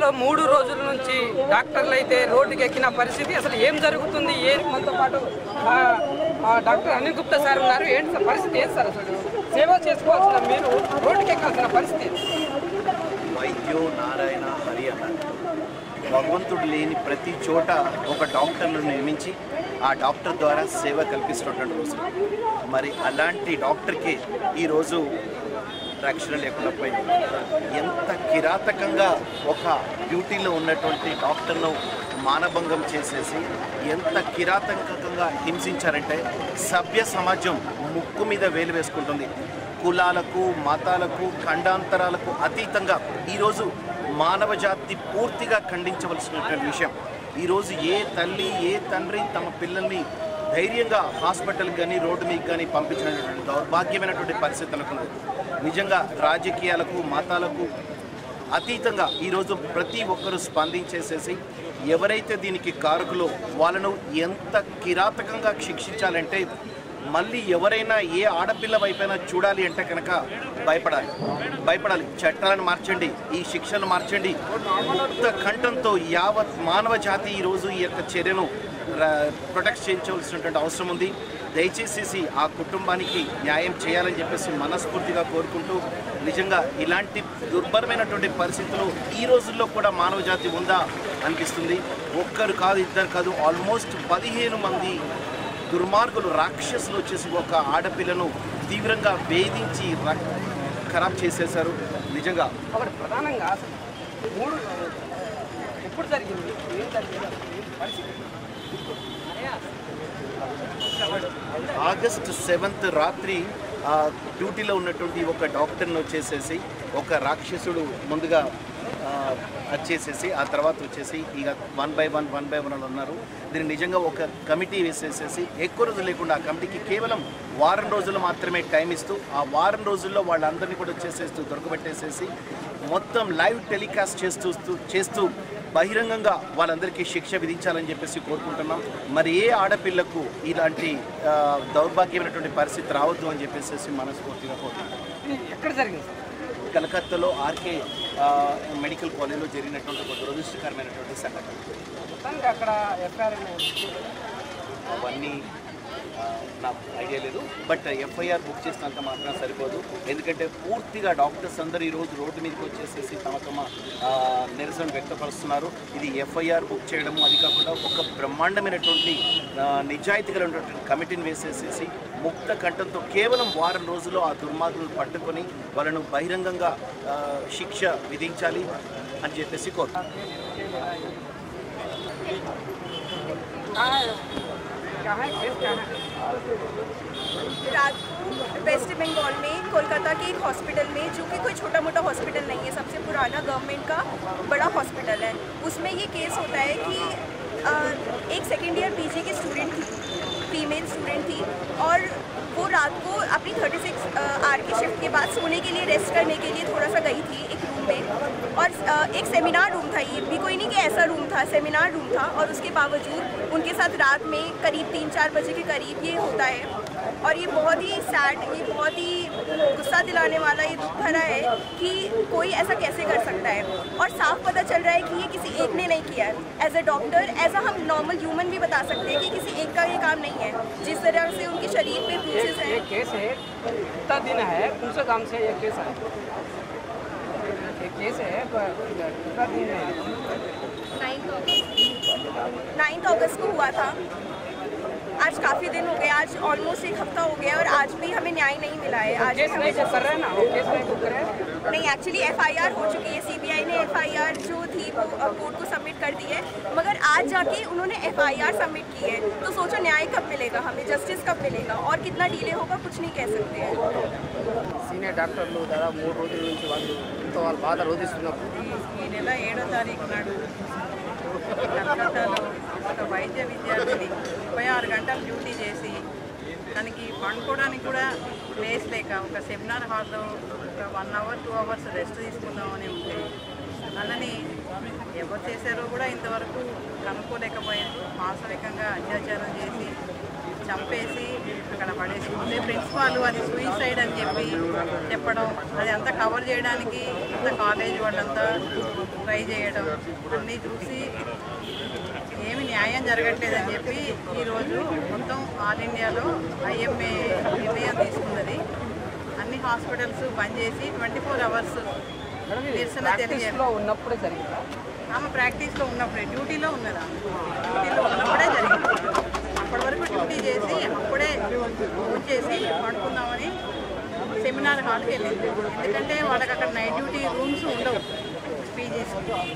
కలకత్తాలో 3 రోజుల నుంచి డాక్టర్లు అయితే రోడ్డుకి ఎక్కిన పరిస్థితి. అసలు ఏం జరుగుతుంది? మనతో పాటు డాక్టర్ అనిల్ గుప్తా సార్ ఉన్నారు. ఏంటి సార్ పరిస్థితి? ఏంటి సార్ అసలు సేవ చేసుకోవాల్సిన మీరు రోడ్డుకి ఎక్కాల్సిన పరిస్థితి? వైద్యో నారాయణ హరి అన్నారు. భగవంతుడు లేని ప్రతి చోట ఒక డాక్టర్ను నియమించి ఆ డాక్టర్ ద్వారా సేవ కల్పిస్తున్నటువంటి రోజు. మరి అలాంటి డాక్టర్కి ఈరోజు రక్షణ లేకుండా పోయింది. ఎంత కిరాతకంగా ఒక డ్యూటీలో ఉన్నటువంటి డాక్టర్ను మానభంగం చేసేసి ఎంత కిరాతకంగా హింసించారంటే సభ్య సమాజం ముక్కు మీద వేలు వేసుకుంటుంది. కులాలకు, మతాలకు, ఖండాంతరాలకు అతీతంగా ఈరోజు మానవ జాతి పూర్తిగా ఖండించవలసినటువంటి విషయం. ఈరోజు ఏ తల్లి ఏ తండ్రి తమ పిల్లల్ని ధైర్యంగా హాస్పిటల్కి కానీ రోడ్డు మీకు కానీ పంపించినటువంటి దౌర్భాగ్యమైనటువంటి పరిస్థితి అనుకుంది. నిజంగా రాజకీయాలకు మతాలకు అతీతంగా ఈరోజు ప్రతి ఒక్కరూ స్పందించేసేసి ఎవరైతే దీనికి కారకులో వాళ్ళను ఎంత కిరాతకంగా శిక్షించాలంటే మళ్ళీ ఎవరైనా ఏ ఆడపిల్ల వైపైనా చూడాలి అంటే కనుక భయపడాలి. చట్టాలను మార్చండి, ఈ శిక్షలు మార్చండి. ముక్త కంఠంతో యావత్ మానవ జాతి ఈరోజు ఈ యొక్క చర్యను ప్రొటెక్ట్ చేయించవలసినటువంటి అవసరం ఉంది. దయచేసి ఆ కుటుంబానికి న్యాయం చేయాలని చెప్పేసి మనస్ఫూర్తిగా కోరుకుంటూ, నిజంగా ఇలాంటి దుర్భరమైనటువంటి పరిస్థితులు ఈ రోజుల్లో కూడా మానవ జాతి ఉందా అనిపిస్తుంది. ఒక్కరు కాదు, ఇద్దరు కాదు, ఆల్మోస్ట్ 15 మంది దుర్మార్గులు రాక్షసులు వచ్చేసి ఒక ఆడపిల్లను తీవ్రంగా వేధించి ఖరాబ్ చేసేశారు. నిజంగా ఒకటి ప్రధానంగా ఎప్పుడు జరిగింది? ఆగస్టు 7th రాత్రి డ్యూటీలో ఉన్నటువంటి ఒక డాక్టర్ను వచ్చేసేసి ఒక రాక్షసుడు ముందుగా వచ్చేసేసి ఆ తర్వాత వచ్చేసి ఇక 1 by 1 ఉన్నారు. దీన్ని నిజంగా ఒక కమిటీ వేసేసేసి ఎక్కువ రోజులు లేకుండా ఆ కమిటీకి కేవలం వారం రోజులు మాత్రమే టైం ఇస్తూ ఆ వారం రోజుల్లో వాళ్ళందరినీ కూడా వచ్చేసేస్తూ దొరకబెట్టేసేసి మొత్తం లైవ్ టెలికాస్ట్ చేస్తూ బహిరంగంగా వాళ్ళందరికీ శిక్ష విధించాలని చెప్పేసి కోరుకుంటున్నాం. మరి ఏ ఆడపిల్లకు ఇలాంటి దౌర్భాగ్యమైనటువంటి పరిస్థితి రావద్దు అని చెప్పేసి మనస్ఫూర్తిగా కోరుకుంటున్నాం. ఎక్కడ జరిగింది? కలకత్తాలో ఆర్కే మెడికల్ కాలేజ్లో జరిగినటువంటి ఒక దురదృష్టకరమైనటువంటి సంఘటన. అక్కడ అవన్నీ నాకు ఐడియా లేదు. బట్ ఎఫ్ఐఆర్ బుక్ చేసినంత మాత్రం సరిపోదు. ఎందుకంటే పూర్తిగా డాక్టర్స్ అందరూ ఈరోజు రోడ్డు మీదకి వచ్చేసేసి తమ నిరసన వ్యక్తపరుస్తున్నారు. ఇది ఎఫ్ఐఆర్ బుక్ చేయడం, అది కాకుండా ఒక బ్రహ్మాండమైనటువంటి నిజాయితీగా ఉన్నటువంటి కమిటీని వేసేసేసి ముక్త కంఠంతో కేవలం వారం రోజుల్లో ఆ దుర్మార్గులను పట్టుకొని వాళ్ళను బహిరంగంగా శిక్ష విధించాలి అని చెప్పేసి కోరుతున్నాను. रात को वेस्ट बंगाल में कोलकाता के एक हॉस्पिटल में, जो कि कोई छोटा मोटा हॉस्पिटल नहीं है, सबसे पुराना गवर्नमेंट का बड़ा हॉस्पिटल है, उसमें ये केस होता है कि एक सेकेंड ईयर पीजी की स्टूडेंट थी, फीमेल स्टूडेंट थी, और वो रात को अपनी 36 आवर की शिफ्ट के बाद सोने के लिए, रेस्ट करने के लिए थोड़ा सा गई थी एक रूम में, और एक सेमिनार रूम था, ये भी कोई नहीं कि ऐसा रूम था, सेमिनार रूम था, और उसके बावजूद उनके साथ रात में करीब 3-4 बजे के करीब ये होता है। और ये बहुत ही सैड, ये बहुत ही गुस्सा दिलाने वाला, ये दुख भरा है कि कोई ऐसा कैसे कर सकता है। और साफ पता चल रहा है कि ये किसी एक ने नहीं किया है। As a doctor, as a हम नॉर्मल ह्यूमन भी बता सकते हैं कि किसी एक का ये काम नहीं है। जिस तरह से उनके शरीर पे ब्रूसेस हैं। ये केस है, कितना दिन है, कौन सा काम से ये केस है? ये केस है, कितना दिन है? 9 अगस्त को हुआ था। आज काफ़ी दिन हो गए, आज ऑलमोस्ट 1 हफ्ता हो गया, और आज भी हमें न्याय नहीं मिला है। आज केस नहीं कर रहे हैं ना, वो केस नहीं कर रहे हैं। नहीं, एक्चुअली एफआईआर हो चुकी है, सीबीआई ने एफआईआर जो थी वो कोर्ट को सबमिट कर दी है, मगर आज जाके उन्होंने एफआईआर सबमिट की है। तो सोचो न्याय कब मिलेगा हमें, जस्टिस कब मिलेगा, और कितना डिले होगा कुछ नहीं कह सकते हैं। సీనియర్ డాక్టర్లు దాదాపు 3 రోజుల నుంచి వాళ్ళ బాధ రోధిస్తున్నారు. ఈ నెల 7వ తారీఖు నాడు కలకత్తాలో ఒక వైద్య విద్యార్థిని 36 గంటలు డ్యూటీ చేసి తనకి పండుకోవడానికి కూడా ప్లేస్ లేక ఒక సెమినార్ హాల్లో ఒక 1 అవర్ 2 అవర్స్ రెస్ట్ తీసుకుందామని ఉంటే అన్నని ఎవరు చేశారో కూడా ఇంతవరకు కనుక్కోలేకపోయారు. మానసికంగా అత్యాచారం చేసి చంపేసి అక్కడ అక్కడ పడేసి ఉంటే ప్రిన్సిపాల్ అది సూయిసైడ్ అని చెప్పడం, అది అంతా కవర్ చేయడానికి అంత కాలేజ్ వాళ్ళంతా ట్రై చేయడం అన్నీ చూసి ఏమి న్యాయం జరగట్లేదని చెప్పి ఈరోజు మొత్తం ఆల్ ఇండియాలో IMA నిర్ణయం తీసుకున్నది. అన్ని హాస్పిటల్స్ బంద్ చేసి 24 అవర్స్ నిరసన తెలియజేయాలి. ఉన్నప్పుడే జరిగిందా? ఆమె ప్రాక్టీస్లో ఉన్నప్పుడే, డ్యూటీలో ఉన్నదా, డ్యూటీలో ఉన్నప్పుడే జరిగింది. అప్పటి వరకు డ్యూటీ చేసి అప్పుడే వచ్చేసి పడుకుందామని సెమినార్ హాల్కి వెళ్ళింది. ఎందుకంటే వాళ్ళకి అక్కడ నైట్ డ్యూటీ రూమ్స్ ఉండవు, పీజీస్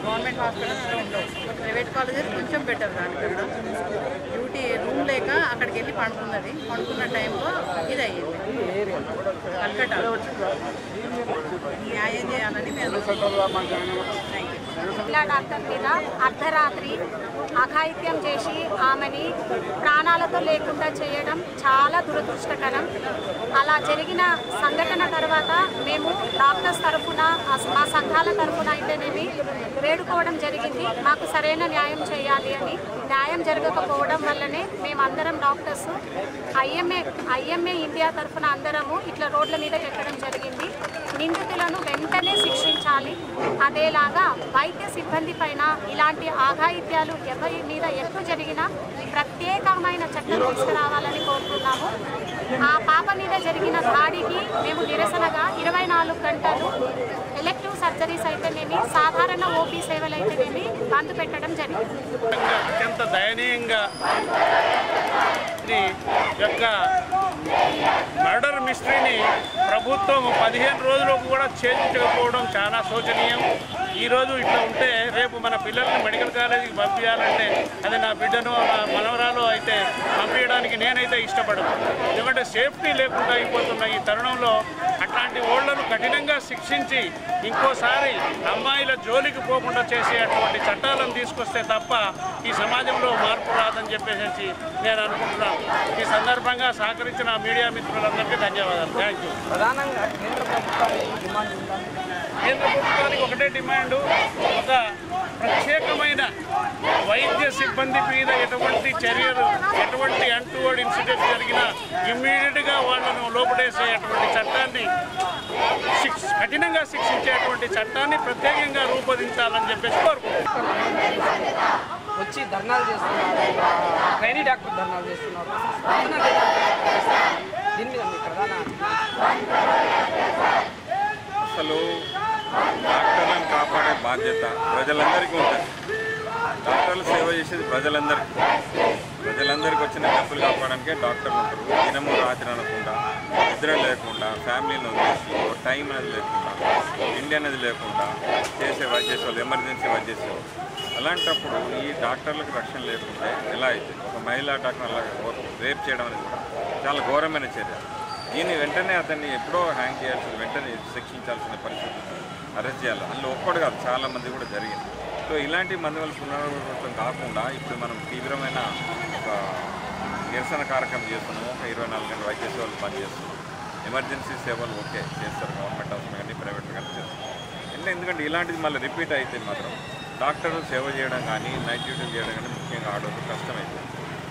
గవర్నమెంట్ హాస్పిటల్స్లో ఉండవు. ప్రైవేట్ కాలేజెస్ కొంచెం బెటర్ దానికన్నా. డ్యూటీ రూమ్ లేక అక్కడికి వెళ్ళి పడుకున్నది. పడుకున్న టైంలో ఇది అయ్యింది. కల్కటా న్యాయం చేయాలని మేము మహిళా డాక్టర్ మీద అర్ధరాత్రి అఘాయిత్యం చేసి ఆమెని ప్రాణాలతో లేకుండా చేయడం చాలా దురదృష్టకరం. అలా జరిగిన సంఘటన తర్వాత మేము డాక్టర్స్ తరఫున, మా సంఘాల తరఫున అయితేనేమి వేడుకోవడం జరిగింది. మాకు సరైన న్యాయం చేయాలి అని. న్యాయం జరగకపోవడం వల్లనే మేమందరం డాక్టర్స్ IMA ఇండియా తరఫున అందరము ఇట్లా రోడ్ల మీద ఎక్కడం జరిగింది. నిందితులను వెంటనే శిక్షించాలి. అదేలాగా వైద్య సిబ్బంది పైన ఇలాంటి ఆఘాయిత్యాలు ఎవరి మీద ఎక్కువ జరిగినా ప్రత్యేకమైన చట్టం తీసుకురావాలని కోరుతున్నాము. ఆ పాప మీద జరిగిన దాడికి మేము నిరసనగా 24 గంటలు ఎలెక్టివ్ సర్జరీస్ అయితేనేమి, సాధారణ OP సేవలు అయితేనేమి బంద్ పెట్టడం జరిగింది. అత్యంత దయనీయంగా యొక్క మర్డర్ మిస్టరీని ప్రభుత్వం 15 రోజులకు కూడా ఛేదించకపోవడం చాలా శోచనీయం. ఈరోజు ఇట్లా ఉంటే రేపు మన పిల్లల్ని మెడికల్ కాలేజీకి పంపించాలంటే అది నా బిడ్డను, నా మనవరాలు అయితే పంపించడానికి నేనైతే ఇష్టపడను. ఎందుకంటే సేఫ్టీ లేకుండా అయిపోతున్న ఈ తరుణంలో అట్లాంటి ఓళ్లను కఠినంగా శిక్షించి ఇంకోసారి అమ్మాయిల జోలికి పోకుండా చేసే అటువంటి చట్టాలను తీసుకొస్తే తప్ప ఈ సమాజంలో మార్పు రాదని చెప్పేసి నేను అనుకుంటున్నాను. ఈ సందర్భంగా సహకరించిన మీడియా మిత్రులందరికీ ధన్యవాదాలు. Thank you. ప్రధానంగా కేంద్ర ప్రభుత్వానికి డిమాండ్ ఉందా? కేంద్ర ప్రభుత్వానికి ఒకటే డిమాండు, ఒక ప్రత్యేకమైన వైద్య సిబ్బంది మీద ఎటువంటి చర్యలు, ఎటువంటి అన్టువర్డ్ ఇన్సిడెంట్ జరిగినా ఇమ్మీడియట్గా వాళ్ళను లోపడేసే అటువంటి చట్టాన్ని, కఠినంగా శిక్షించేటువంటి చట్టాన్ని ప్రత్యేకంగా రూపొందించాలని చెప్పేసి కోరుకుంటున్నాను. వచ్చి ధర్నాలు చేస్తున్నారు, ట్రైనీ డాక్టర్ ధర్నాలు చేస్తున్నారు. దీని మీద మీ ప్రధాన అసలు డాక్టర్లను కాపాడే బాధ్యత ప్రజలందరికీ ఉంటుంది. డాక్టర్లు సేవ చేసేది ప్రజలందరికీ వచ్చిన డబ్బులు కాపాడడానికే డాక్టర్లు ఉంటారు. దినము రాత్రి అనకుండా, నిద్ర లేకుండా, ఫ్యామిలీని వదిలేసి టైం అనేది లేకుండా, ఇండి అనేది లేకుండా చేసే వైద్యసేవలు, ఎమర్జెన్సీ వైద్యసేవలు. అలాంటప్పుడు ఈ డాక్టర్లకు రక్షణ లేకుంటే ఎలా అయితే ఒక మహిళా డాక్టర్ అలా రేప్ చేయడం అనేది కూడా చాలా ఘోరమైన చర్య. దీన్ని వెంటనే అతన్ని ఎప్పుడో హ్యాంగ్ చేయాల్సింది, వెంటనే శిక్షించాల్సిన పరిస్థితి, అరెస్ట్ చేయాలి. అందులో ఒక్కడు కాదు, చాలామంది కూడా జరిగింది. సో ఇలాంటి మంది వల్ల పునరావృతం కాకుండా ఇప్పుడు మనం తీవ్రమైన ఒక నిరసన కార్యక్రమం చేస్తున్నాము. ఒక 24 గంటల వైద్య సేవలు పనిచేస్తున్నాం. ఎమర్జెన్సీ సేవలు ఓకే చేస్తారు, గవర్నమెంట్ హాస్పిటల్ కానీ ప్రైవేట్ కానీ చేస్తారు. ఎందుకంటే ఇలాంటిది మళ్ళీ రిపీట్ అయితే మాత్రం డాక్టర్లు సేవ చేయడం కానీ, నైట్ డ్యూటీ చేయడం కానీ, ముఖ్యంగా ఆడవాళ్ళు కష్టమైంది.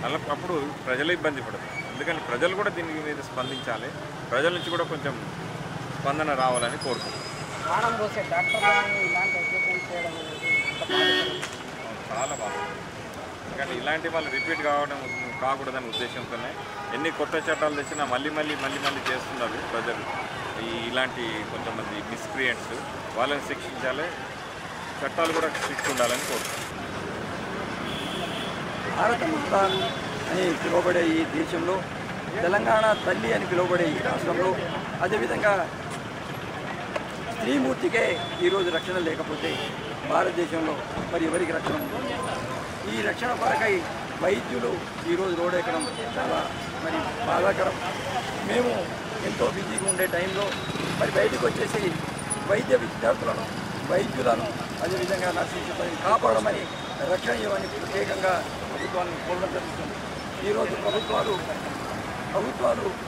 అలా అప్పుడు ప్రజలు ఇబ్బంది పడతారు. ఎందుకంటే ప్రజలు కూడా దీని మీద స్పందించాలి. ప్రజల నుంచి కూడా కొంచెం స్పందన రావాలని కోరుకుంటున్నాం. ప్రాణం పోసే డాక్టర్లను ఇలాంటి ఎగ్జిబిషన్ చేయడం చాలా బాగుంది. ఎందుకంటే ఇలాంటి వాళ్ళు రిపీట్ కాకూడదనే ఉద్దేశంతోనే ఎన్ని కొత్త చట్టాలు తెచ్చినా మళ్ళీ చేస్తున్నారు ప్రజలు. ఇలాంటి కొంతమంది మిస్క్రియంట్స్ వాళ్ళని శిక్షించాలి, చట్టాలు కూడా శిక్ష ఉండాలని కోరుకుంటున్నాం. భారత ముస్తాన్ అని పిలువబడే ఈ దేశంలో, తెలంగాణ తల్లి అని పిలువబడే ఈ రాష్ట్రంలో, అదేవిధంగా స్త్రీమూర్తికే ఈరోజు రక్షణ లేకపోతే భారతదేశంలో మరి ఎవరికి రక్షణ ఉంటుంది? ఈ రక్షణ కొరకై వైద్యులు ఈరోజు రోడెక్కడం చాలా మరి బాధాకరం. మేము ఎంతో బిజీగా ఉండే టైంలో మరి బయటకు వచ్చేసి వైద్య విద్యార్థులను, వైద్యులను, అదేవిధంగా నర్సింగ్ సిబ్బందిని కాపాడమని, రక్షణ ఇవ్వని ప్రత్యేకంగా ప్రభుత్వాన్ని కోరడం జరుగుతుంది. ఈరోజు ప్రభుత్వాలు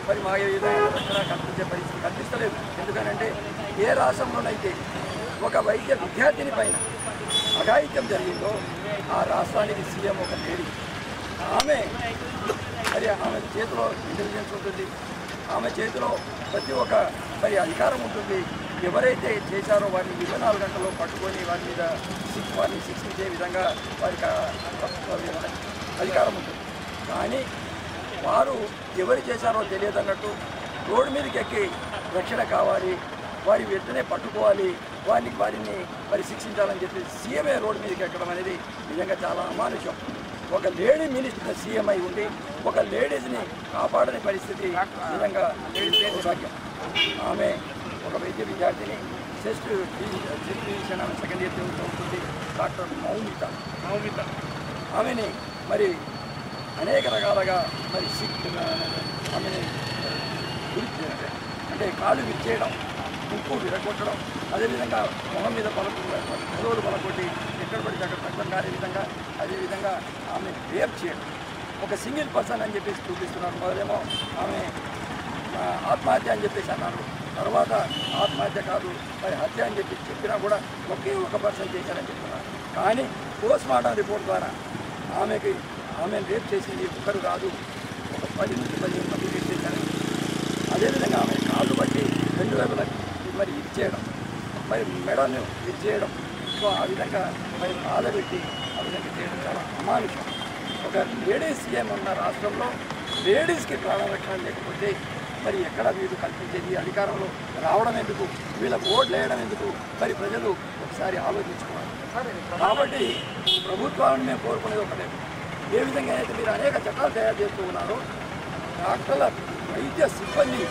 మరి మా ఏ విధంగా రక్షణ కల్పించే పరిస్థితి కల్పిస్తలేదు. ఎందుకనంటే ఏ రాష్ట్రంలోనైతే ఒక వైద్య విద్యార్థిని పైన అఘాయిత్యం జరిగిందో ఆ రాష్ట్రానికి సీఎం ఒక లేడీ. ఆమె మరి మరి ఆమె చేతిలో ఇంటెలిజెన్స్ ఉంటుంది, ఆమె చేతిలో ప్రతి ఒక్క మరి అధికారం ఉంటుంది. ఎవరైతే చేశారో వారిని 24 గంటల్లో పట్టుకొని వారి మీద వారిని శిక్షించే విధంగా వారికి అధికారం ఉంటుంది. కానీ వారు ఎవరు చేశారో తెలియదు అన్నట్టు రోడ్డు మీదకి ఎక్కి రక్షణ కావాలి, వారి వెంటనే పట్టుకోవాలి, వారిని మరి శిక్షించాలని చెప్పి సీఎంఏ రోడ్డు మీదకి ఎక్కడం అనేది నిజంగా చాలా అమానుషం. ఒక లేడీ మినిస్టర్ సీఎం అయి ఉండి ఒక లేడీస్ని కాపాడని పరిస్థితి నిజంగా దౌర్భాగ్యం. ఆమె ఒక వైద్య విద్యార్థిని జస్ట్ ఫిజిషియన్ ఆమె సెకండ్ ఇయర్ చదువుతుంది. డాక్టర్ మౌమిత ఆమెని మరి అనేక రకాలుగా మరి ఆమెని అంటే కాళ్ళు విరిచేయడం, ముక్కు విరగొట్టడం, అదేవిధంగా మొహం మీద పదవులు పలకొట్టి ఎక్కడ పడితే అక్కడ రక్తం కారే విధంగా, అదేవిధంగా ఆమె రేప్ చేయడం. ఒక సింగిల్ పర్సన్ అని చెప్పేసి చూపిస్తున్నారు. మొదలేమో ఆమె ఆత్మహత్య అని చెప్పేసి అన్నారు, తర్వాత ఆత్మహత్య కాదు మరి హత్య అని చెప్పి చెప్పినా కూడా ఒకే ఒక పర్సన్ చేశారని చెప్తున్నారు. కానీ పోస్ట్ మార్టం రిపోర్ట్ ద్వారా ఆమెను రేప్ చేసింది ఒకరు కాదు, ఒక 10 నుంచి 15 మంది రేప్ చేశారని. అదేవిధంగా ఆమె కాళ్ళు బట్టి 2 వైపుల మరి ఇచ్చేయడం, మరి మెడను ఇచ్చేయడం, సో ఆ విధంగా మరి బాధపెట్టి ఆ విధంగా చేయడం చాలా అమానుషం. ఒక లేడీస్ సీఎం ఉన్న రాష్ట్రంలో లేడీస్కి ప్రాణరక్షణ లేకపోతే మరి ఎక్కడ వీళ్ళు కల్పించేది? అధికారంలో రావడం ఎందుకు, వీళ్ళకు ఓట్లు వేయడం ఎందుకు? మరి ప్రజలు ఒకసారి ఆలోచించుకోవాలి. కాబట్టి ప్రభుత్వాన్ని మేము కోరుకునేది ఒకటే, ఏ విధంగా అయితే మీరు అనేక చట్టాలు తయారు చేస్తూ ఉన్నారో డాక్టర్ల వైద్య సిబ్బంది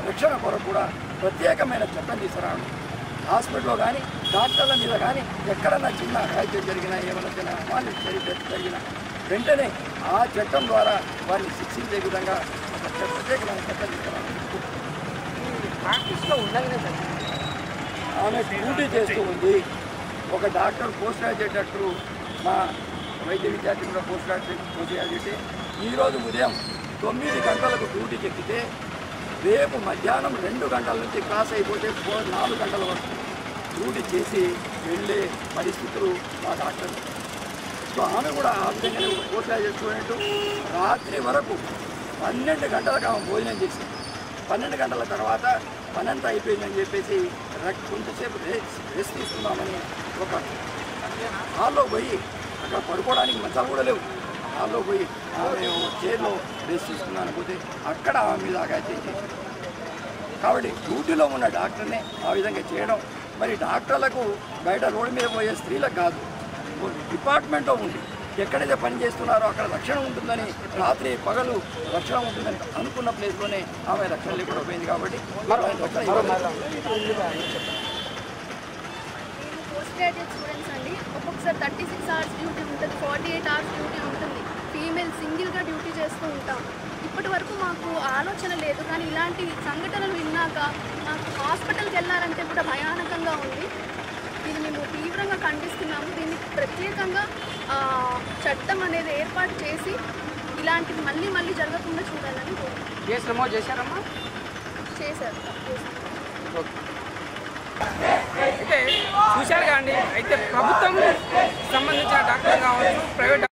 రక్షణ కొరకు కూడా ప్రత్యేకమైన చట్టం తీసుకురావడం. హాస్పిటల్లో కానీ డాక్టర్ల మీద కానీ ఎక్కడన్నా చిన్న అఘాయిత్యం జరిగినా, ఏమైనా చిన్న అమాన్య జరిగినా వెంటనే ఆ చట్టం ద్వారా వారిని శిక్షించే విధంగా ఒక ప్రత్యేకమైన చట్టం తీసుకురావడం. ప్రాక్టీస్లో ఉండగానే సార్ ఆమె డ్యూటీ చేస్తూ ఉంది. ఒక డాక్టర్ పోస్ట్ గ్రాడ్యుయేట్ డాక్టరు, మా వైద్య విద్యార్థి కూడా పోస్ట్ గ్రాడ్యుయేట్ ఈరోజు ఉదయం 9 గంటలకు డ్యూటీకి ఎక్కితే రేపు మధ్యాహ్నం 2 గంటల నుంచి క్లాస్ అయిపోతే 4 గంటల వరకు డ్యూటీ చేసి వెళ్ళే పరిస్థితులు మా డాక్టర్. సో ఆమె కూడా ఆ విధంగానే పోస్ట్ గ్రాడ్యుయేట్ స్టూడెంట్ రాత్రి వరకు 12 గంటలకు ఆమె భోజనం చేసి 12 గంటల తర్వాత పనంతా అయిపోయిందని చెప్పేసి కొంచెంసేపు రెస్ట్ తీసుకుందామని ఒక హాల్లో పోయి అక్కడ పడుకోవడానికి మంచాలు కూడా లేవు, హాల్లో పోయి ఆమె చైర్లో రెస్ట్ తీసుకుందామని పోతే అక్కడ ఆమె మీద అఘాయిత్యం చేశారు. కాబట్టి డ్యూటీలో ఉన్న డాక్టర్ని ఆ విధంగా చేయడం, మరి డాక్టర్లకు బయట రోడ్డు మీద పోయే స్త్రీలకు కాదు, డిపార్ట్మెంట్లో ఉండి ఎక్కడైతే పని చేస్తున్నారో అక్కడ రక్షణ ఉంటుందని, రాత్రి పగలు రక్షణ ఉంటుందని అనుకున్న ప్లేస్లోనే ఆమె రక్షణ లేకుండా పోయింది. కాబట్టి పోస్ట్ గ్రాడ్యుయేట్ స్టూడెంట్స్ అండి, ఒక్కొక్కసారి 36 అవర్స్ డ్యూటీ ఉంటుంది, 48 అవర్స్ డ్యూటీ ఉంటుంది. ఫీమేల్ సింగిల్గా డ్యూటీ చేస్తూ ఉంటాం. ఇప్పటి వరకు మాకు ఆలోచన లేదు, కానీ ఇలాంటి సంఘటనలు విన్నాక మాకు హాస్పిటల్కి వెళ్ళాలంటే కూడా భయానకంగా ఉంది. దీన్ని మేము తీవ్రంగా ఖండిస్తున్నాము. దీన్ని ప్రత్యేకంగా చట్టం అనేది ఏర్పాటు చేసి ఇలాంటివి మళ్ళీ జరగకుండా చూడాలని కోరుకుంటున్నాం. కేసు నమోదు చేశారమ్మా? చేశారు. అయితే చూశారు కాండి. అయితే ప్రభుత్వం సంబంధించిన డాక్టర్ కావచ్చు, ప్రైవేట్